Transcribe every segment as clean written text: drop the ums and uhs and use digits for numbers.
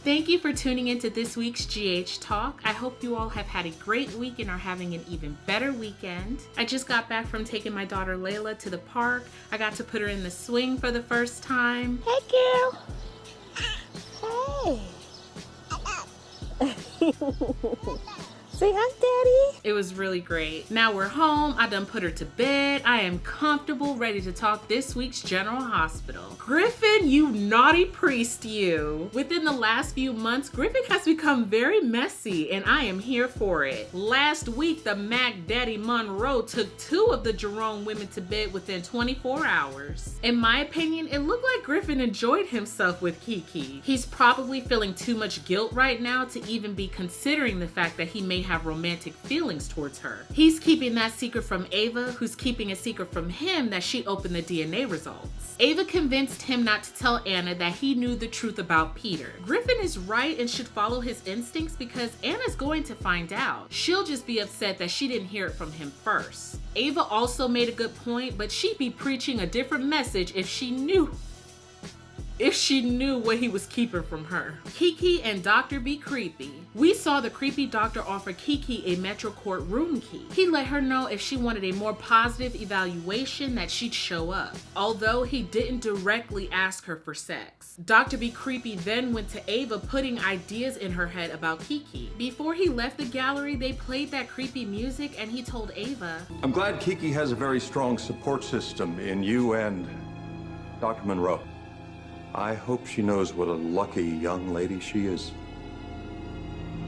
Thank you for tuning into this week's GH Talk. I hope you all have had a great week and are having an even better weekend. I just got back from taking my daughter Layla to the park. I got to put her in the swing for the first time. Hey, girl. Hey. Say hi, Daddy. It was really great. Now we're home. I done put her to bed. I am comfortable, ready to talk this week's General Hospital. Griffin, you naughty priest, you. Within the last few months, Griffin has become very messy, and I am here for it. Last week, the Mac Daddy Monroe took 2 of the Jerome women to bed within 24 hours. In my opinion, it looked like Griffin enjoyed himself with Kiki. He's probably feeling too much guilt right now to even be considering the fact that he may have romantic feelings towards her. He's keeping that secret from Ava, who's keeping a secret from him that she opened the DNA results. Ava convinced him not to tell Anna that he knew the truth about Peter. Griffin is right and should follow his instincts because Anna's going to find out. She'll just be upset that she didn't hear it from him first. Ava also made a good point, but she'd be preaching a different message if she knew what he was keeping from her. Kiki and Dr. Be Creepy. We saw the creepy doctor offer Kiki a MetroCourt room key. He let her know if she wanted a more positive evaluation that she'd show up, although he didn't directly ask her for sex. Dr. Be Creepy then went to Ava, putting ideas in her head about Kiki. Before he left the gallery, they played that creepy music and he told Ava, "I'm glad Kiki has a very strong support system in you and Dr. Monroe. I hope she knows what a lucky young lady she is."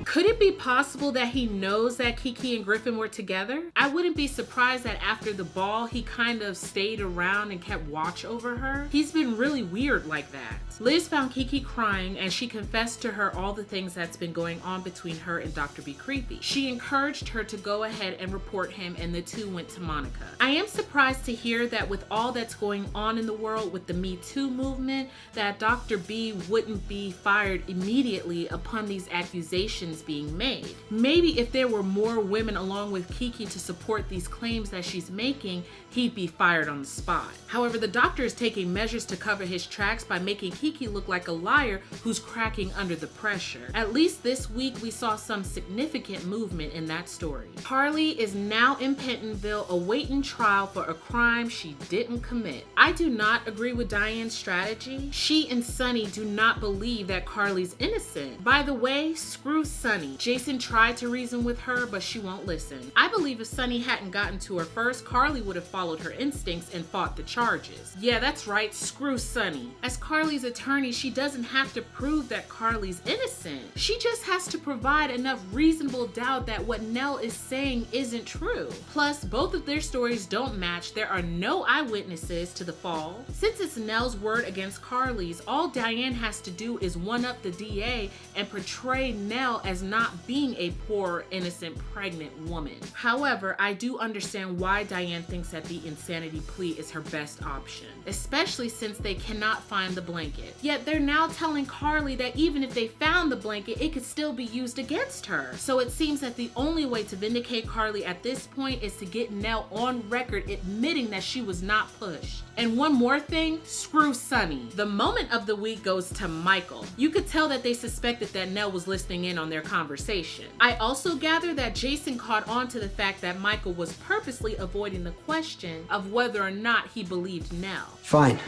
Could it be possible that he knows that Kiki and Griffin were together? I wouldn't be surprised that after the ball, he kind of stayed around and kept watch over her. He's been really weird like that. Liz found Kiki crying and she confessed to her all the things that's been going on between her and Dr. Be Creepy. She encouraged her to go ahead and report him, and the two went to Monica. I am surprised to hear that with all that's going on in the world with the Me Too movement, that Dr. B wouldn't be fired immediately upon these accusations being made. Maybe if there were more women along with Kiki to support these claims that she's making, he'd be fired on the spot. However, the doctor is taking measures to cover his tracks by making Kiki look like a liar who's cracking under the pressure. At least this week we saw some significant movement in that story. Carly is now in Pentonville awaiting trial for a crime she didn't commit. I do not agree with Diane's strategy. She and Sonny do not believe that Carly's innocent. By the way, screw Sonny. Jason tried to reason with her, but she won't listen. I believe if Sonny hadn't gotten to her first, Carly would have followed her instincts and fought the charges. Yeah, that's right, screw Sonny. As Carly's attorney, she doesn't have to prove that Carly's innocent. She just has to provide enough reasonable doubt that what Nelle is saying isn't true. Plus, both of their stories don't match. There are no eyewitnesses to the fall. Since it's Nelle's word against Carly's, all Diane has to do is one-up the DA and portray Nelle as not being a poor, innocent, pregnant woman. However, I do understand why Diane thinks that the insanity plea is her best option, especially since they cannot find the blanket. Yet they're now telling Carly that even if they found the blanket, it could still be used against her. So it seems that the only way to vindicate Carly at this point is to get Nelle on record admitting that she was not pushed. And one more thing, screw Sonny. The moment of the week goes to Michael. You could tell that they suspected that Nelle was listening in on their conversation. I also gather that Jason caught on to the fact that Michael was purposely avoiding the question of whether or not he believed Nelle. Fine.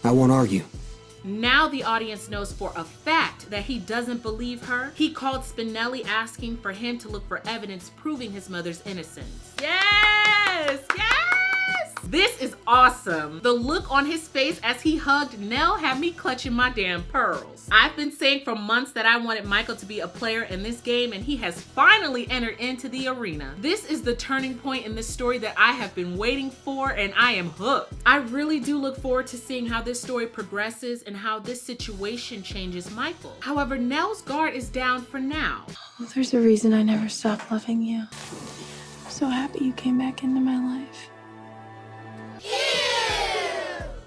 I won't argue. Now the audience knows for a fact that he doesn't believe her. He called Spinelli asking for him to look for evidence proving his mother's innocence. Yes! Yes! This is awesome. The look on his face as he hugged Nelle had me clutching my damn pearls. I've been saying for months that I wanted Michael to be a player in this game, and he has finally entered into the arena. This is the turning point in this story that I have been waiting for, and I am hooked. I really do look forward to seeing how this story progresses and how this situation changes Michael. However, Nelle's guard is down for now. Well, there's a reason I never stopped loving you. I'm so happy you came back into my life.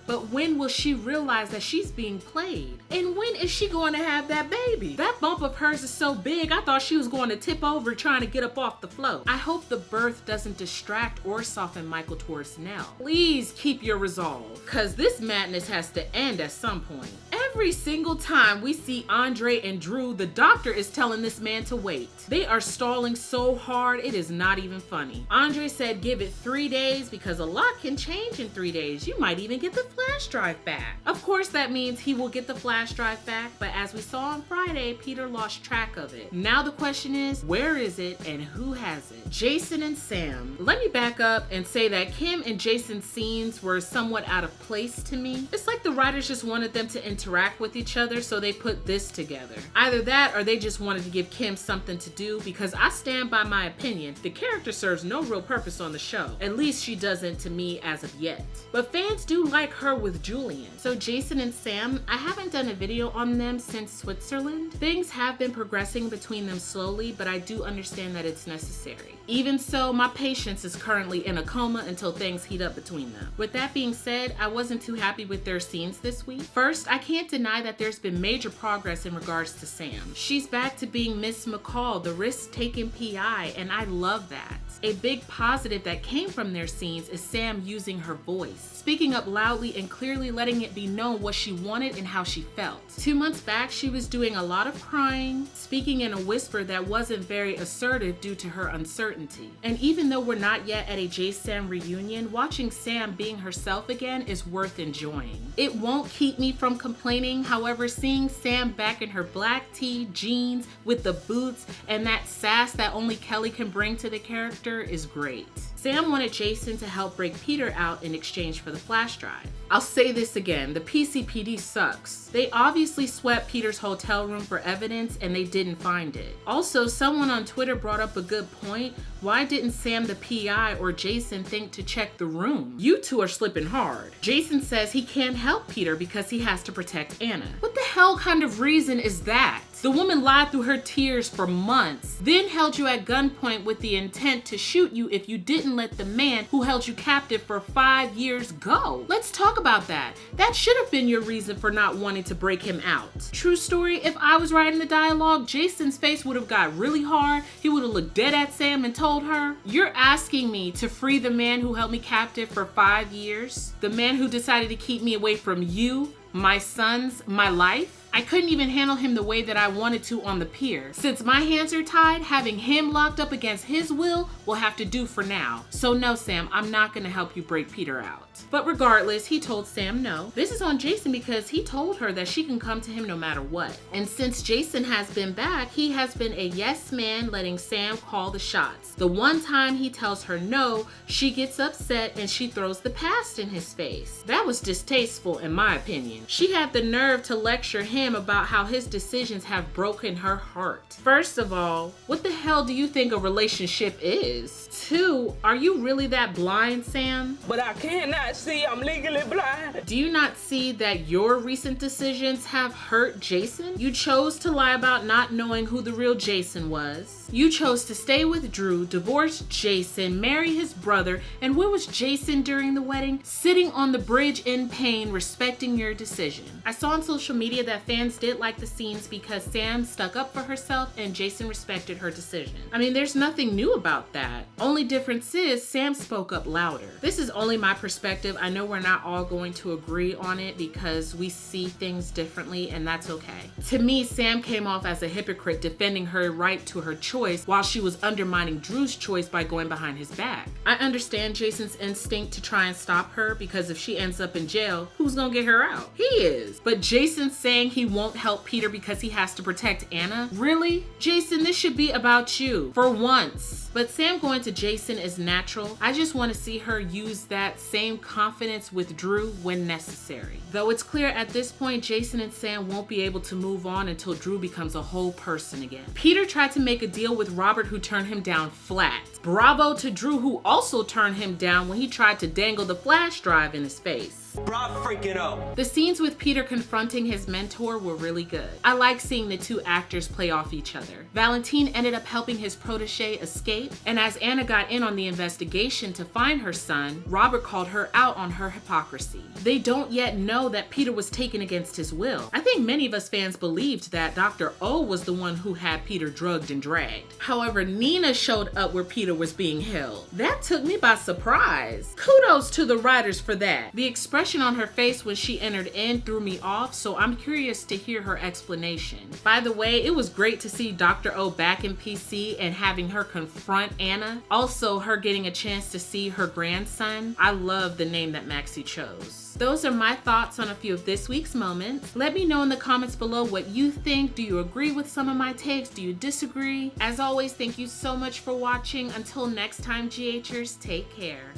But when will she realize that she's being played? And when is she going to have that baby? That bump of hers is so big, I thought she was going to tip over trying to get up off the float. I hope the birth doesn't distract or soften Michael towards Nelle. Please keep your resolve, cause this madness has to end at some point. Every single time we see Andre and Drew, the doctor is telling this man to wait. They are stalling so hard, it is not even funny. Andre said give it 3 days because a lot can change in 3 days. You might even get the flash drive back. Of course that means he will get the flash drive back, but as we saw on Friday, Peter lost track of it. Now the question is, where is it and who has it? Jason and Sam. Let me back up and say that Kim and Jason's scenes were somewhat out of place to me. It's like the writers just wanted them to interact with each other, so they put this together. Either that or they just wanted to give Kim something to do, because I stand by my opinion, the character serves no real purpose on the show. At least she doesn't to me as of yet. But fans do like her with Julian. So Jason and Sam, I haven't done a video on them since Switzerland. Things have been progressing between them slowly, but I do understand that it's necessary. Even so, my patience is currently in a coma until things heat up between them. With that being said, I wasn't too happy with their scenes this week. First, I can't deny that there's been major progress in regards to Sam. She's back to being Miss McCall, the risk-taking PI, and I love that. A big positive that came from their scenes is Sam using her voice, speaking up loudly and clearly letting it be known what she wanted and how she felt. 2 months back, she was doing a lot of crying, speaking in a whisper that wasn't very assertive due to her uncertainty. And even though we're not yet at a JaSam reunion, watching Sam being herself again is worth enjoying. It won't keep me from complaining, however, seeing Sam back in her black tee, jeans, with the boots, and that sass that only Kelly can bring to the character is great. Sam wanted Jason to help break Peter out in exchange for the flash drive. I'll say this again, the PCPD sucks. They obviously swept Peter's hotel room for evidence and they didn't find it. Also, someone on Twitter brought up a good point. Why didn't Sam the PI or Jason think to check the room? You two are slipping hard. Jason says he can't help Peter because he has to protect Anna. What the hell kind of reason is that? The woman lied through her tears for months, then held you at gunpoint with the intent to shoot you if you didn't let the man who held you captive for 5 years go. Let's talk about that. That should have been your reason for not wanting to break him out. True story, if I was writing the dialogue, Jason's face would have got really hard. He would have looked dead at Sam and told her, "You're asking me to free the man who held me captive for 5 years? The man who decided to keep me away from you, my sons, my life? I couldn't even handle him the way that I wanted to on the pier. Since my hands are tied, having him locked up against his will have to do for now. So no, Sam, I'm not gonna help you break Peter out." But regardless, he told Sam no. This is on Jason because he told her that she can come to him no matter what. And since Jason has been back, he has been a yes man, letting Sam call the shots. The one time he tells her no, she gets upset and she throws the past in his face. That was distasteful in my opinion. She had the nerve to lecture him about how his decisions have broken her heart. First of all, what the hell do you think a relationship is? 2, are you really that blind, Sam? But I cannot see, I'm legally blind. Do you not see that your recent decisions have hurt Jason? You chose to lie about not knowing who the real Jason was. You chose to stay with Drew, divorce Jason, marry his brother, and where was Jason during the wedding? Sitting on the bridge in pain, respecting your decision. I saw on social media that fans did like the scenes because Sam stuck up for herself and Jason respected her decision. I mean, there's nothing new about that. Only difference is Sam spoke up louder. This is only my perspective. I know we're not all going to agree on it because we see things differently, and that's okay. To me, Sam came off as a hypocrite defending her right to her choice while she was undermining Drew's choice by going behind his back. I understand Jason's instinct to try and stop her because if she ends up in jail, who's gonna get her out? He is. But Jason saying he won't help Peter because he has to protect Anna? Really? Jason, this should be about you. For once. But Sam going to Jason is natural. I just want to see her use that same confidence with Drew when necessary. Though it's clear at this point, Jason and Sam won't be able to move on until Drew becomes a whole person again. Peter tried to make a deal with Robert, who turned him down flat. Bravo to Drew, who also turned him down when he tried to dangle the flash drive in his face. Bravo freaking out. The scenes with Peter confronting his mentor were really good. I like seeing the two actors play off each other. Valentine ended up helping his protege escape, and as Anna got in on the investigation to find her son, Robert called her out on her hypocrisy. They don't yet know that Peter was taken against his will. I think many of us fans believed that Dr. O was the one who had Peter drugged and dragged. However, Nina showed up where Peter was being held. That took me by surprise. Kudos to the writers for that. The expression expression on her face when she entered in threw me off, so I'm curious to hear her explanation. By the way, it was great to see Dr. O back in PC and having her confront Anna. Also, her getting a chance to see her grandson. I love the name that Maxie chose. Those are my thoughts on a few of this week's moments. Let me know in the comments below what you think. Do you agree with some of my takes? Do you disagree? As always, thank you so much for watching. Until next time, GHers, take care.